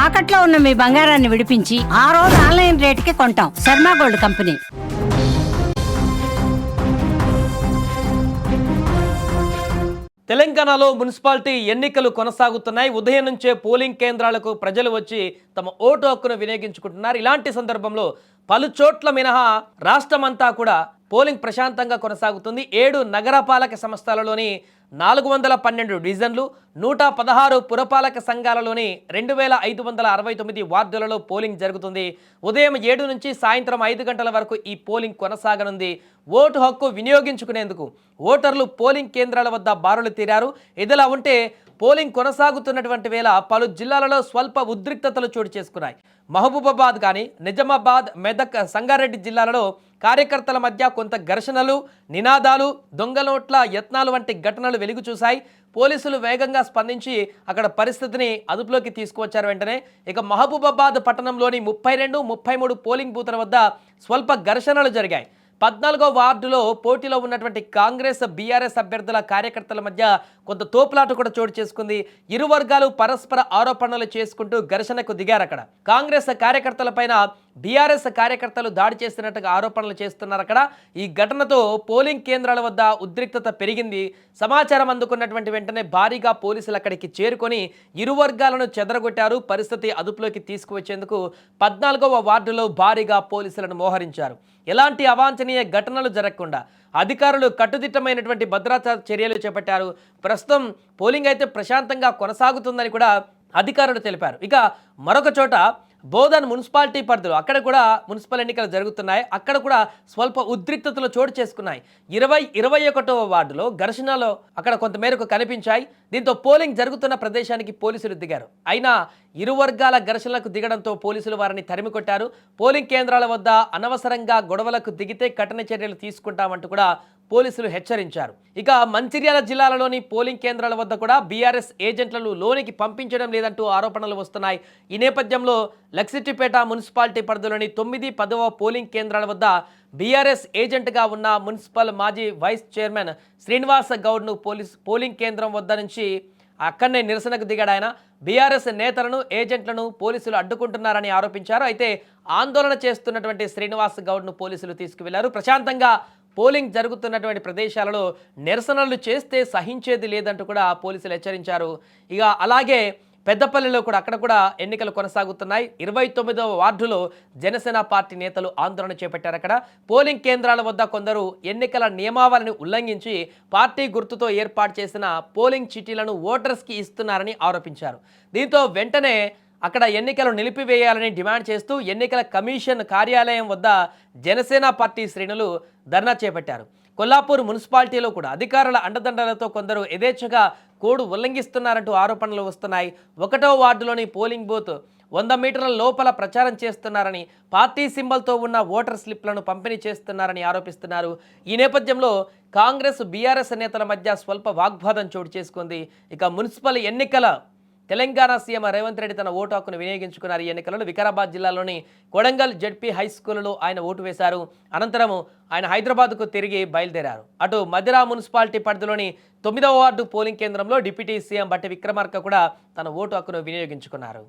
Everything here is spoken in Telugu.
తాకట్లో ఉన్న మీ బంగారాన్ని విడిపించి ఆ రోజు ఆన్లైన్ రేటుకి కొంటాం. Sharma gold company. తెలంగాణలో మున్సిపాలిటీ ఎన్నికలు కొనసాగుతున్నాయి. ఉదయం నుంచే పోలింగ్ కేంద్రాలకు ప్రజలు వచ్చి తమ ఓటు హక్కును వినియోగించుకుంటున్నారు. ఇలాంటి సందర్భంలో పలు చోట్ల మినహా రాష్ట్రమంతా కూడా పోలింగ్ ప్రశాంతంగా కొనసాగుతుంది. 7 నగరపాలక సంస్థలలోని 412 డివిజన్లు, 116 పురపాలక సంఘాలలోని 2569 వార్డులలో పోలింగ్ జరుగుతుంది. ఉదయం 7 నుంచి సాయంత్రం 5 గంటల వరకు ఈ పోలింగ్ కొనసాగనుంది. ఓటు హక్కు వినియోగించుకునేందుకు ఓటర్లు పోలింగ్ కేంద్రాల వద్ద బారులు తీరారు. ఇదిలా ఉంటే పోలింగ్ కొనసాగుతున్నటువంటి వేళ పలు జిల్లాలలో స్వల్ప ఉద్రిక్తతలు చోటు చేసుకున్నాయి. మహబూబాబాద్ కానీ, నిజామాబాద్, మెదక్, సంగారెడ్డి జిల్లాలలో కార్యకర్తల మధ్య కొంత ఘర్షణలు, నినాదాలు, దొంగ నోట్ల యత్నాలు వంటి ఘటనలు వెలుగు చూశాయి. పోలీసులు వేగంగా స్పందించి అక్కడ పరిస్థితిని అదుపులోకి తీసుకువచ్చారు. వెంటనే ఇక మహబూబాబాద్ పట్టణంలోని 32, 33 పోలింగ్ బూత్ల వద్ద స్వల్ప ఘర్షణలు జరిగాయి. 14వ వార్డులో పోటీలో ఉన్నటువంటి కాంగ్రెస్, బీఆర్ఎస్ అభ్యర్థుల కార్యకర్తల మధ్య కొంత తోపులాట కూడా చోటు చేసుకుంది. ఇరు వర్గాలు పరస్పర ఆరోపణలు చేసుకుంటూ ఘర్షణకు దిగారు. అక్కడ కాంగ్రెస్ కార్యకర్తల పైన బీఆర్ఎస్ కార్యకర్తలు దాడి చేస్తున్నట్టుగా ఆరోపణలు చేస్తున్నారు. అక్కడ ఈ ఘటనతో పోలింగ్ కేంద్రాల వద్ద ఉద్రిక్తత పెరిగింది. సమాచారం అందుకున్నటువంటి వెంటనే భారీగా పోలీసులు అక్కడికి చేరుకొని ఇరు వర్గాలను చెదరగొట్టారు. పరిస్థితి అదుపులోకి తీసుకువచ్చేందుకు 14వ వార్డులో భారీగా పోలీసులను మోహరించారు. ఎలాంటి అవాంఛనీయ ఘటనలు జరగకుండా అధికారులు కట్టుదిట్టమైనటువంటి భద్రతా చర్యలు చేపట్టారు. ప్రస్తుతం పోలింగ్ అయితే ప్రశాంతంగా కొనసాగుతుందని కూడా అధికారులు తెలిపారు. ఇక మరొక చోట బోధన్ మున్సిపాలిటీ పరిధిలో అక్కడ కూడా మున్సిపల్ ఎన్నికలు జరుగుతున్నాయి. అక్కడ కూడా స్వల్ప ఉద్రిక్తతలు చోటు చేసుకున్నాయి. 21వ వార్డులో ఘర్షణలో అక్కడ కొంతమేరకు కనిపించాయి. దీంతో పోలింగ్ జరుగుతున్న ప్రదేశానికి పోలీసులు దిగారు. అయినా ఇరు వర్గాల ఘర్షణలకు దిగడంతో పోలీసులు వారిని తరిమికొట్టారు. పోలింగ్ కేంద్రాల వద్ద అనవసరంగా గొడవలకు దిగితే కఠిన చర్యలు తీసుకుంటామంటూ కూడా పోలీసులు హెచ్చరించారు. ఇక మంచిర్యాల జిల్లాలలోని పోలింగ్ కేంద్రాల వద్ద కూడా బీఆర్ఎస్ ఏజెంట్లను లోనికి పంపించడం లేదంటూ ఆరోపణలు వస్తున్నాయి. ఈ నేపథ్యంలో లక్సిటిపేట మున్సిపాలిటీ పరిధిలోని 9, 10వ పోలింగ్ కేంద్రాల వద్ద బీఆర్ఎస్ ఏజెంట్గా ఉన్న మున్సిపల్ మాజీ వైస్ చైర్మన్ శ్రీనివాస్ గౌడ్ను పోలింగ్ కేంద్రం వద్ద నుంచి అక్కడనే నిరసనకు దిగాడు. ఆయన బీఆర్ఎస్ నేతలను, ఏజెంట్లను పోలీసులు అడ్డుకుంటున్నారని ఆరోపించారు. అయితే ఆందోళన చేస్తున్నటువంటి శ్రీనివాస్ గౌడ్ను పోలీసులు తీసుకువెళ్లారు. ప్రశాంతంగా పోలింగ్ జరుగుతున్నటువంటి ప్రదేశాలలో నిరసనలు చేస్తే సహించేది లేదంటూ కూడా పోలీసులు హెచ్చరించారు. ఇక అలాగే పెద్దపల్లిలో కూడా అక్కడ కూడా ఎన్నికలు కొనసాగుతున్నాయి. 29వ వార్డులో జనసేన పార్టీ నేతలు ఆందోళన చేపట్టారు. అక్కడ పోలింగ్ కేంద్రాల వద్ద కొందరు ఎన్నికల నియమావళిని ఉల్లంఘించి పార్టీ గుర్తుతో ఏర్పాటు చేసిన పోలింగ్ చిట్టీలను ఓటర్స్కి ఇస్తున్నారని ఆరోపించారు. దీంతో వెంటనే అక్కడ ఎన్నికలు నిలిపివేయాలని డిమాండ్ చేస్తూ ఎన్నికల కమిషన్ కార్యాలయం వద్ద జనసేన పార్టీ శ్రేణులు ధర్నా చేపట్టారు. కొల్లాపూర్ మున్సిపాలిటీలో కూడా అధికారుల అండదండలతో కొందరు యథేచ్ఛగా కోడ్ ఉల్లంఘిస్తున్నారంటూ ఆరోపణలు వస్తున్నాయి. 1వ వార్డులోని పోలింగ్ బూత్ 100 మీటర్ల లోపల ప్రచారం చేస్తున్నారని, పార్టీ సింబల్తో ఉన్న ఓటర్ స్లిప్లను పంపిణీ చేస్తున్నారని ఆరోపిస్తున్నారు. ఈ నేపథ్యంలో కాంగ్రెస్, బీఆర్ఎస్ నేతల మధ్య స్వల్ప వాగ్వాదం చోటు చేసుకుంది. ఇక మున్సిపల్ ఎన్నికల తెలంగాణ సీఎం రేవంత్ రెడ్డి తన ఓటు హక్కును వినియోగించుకున్నారు. ఈ ఎన్నికలలో వికారాబాద్ జిల్లాలోని కొడంగల్ జెడ్పీ హై స్కూల్లో ఆయన ఓటు వేశారు. అనంతరం ఆయన హైదరాబాద్కు తిరిగి బయలుదేరారు. అటు మధిరా మున్సిపాలిటీ పరిధిలోని 9వ వార్డు పోలింగ్ కేంద్రంలో డిప్యూటీ సీఎం బట్టి విక్రమార్క కూడా తన ఓటు హక్కును వినియోగించుకున్నారు.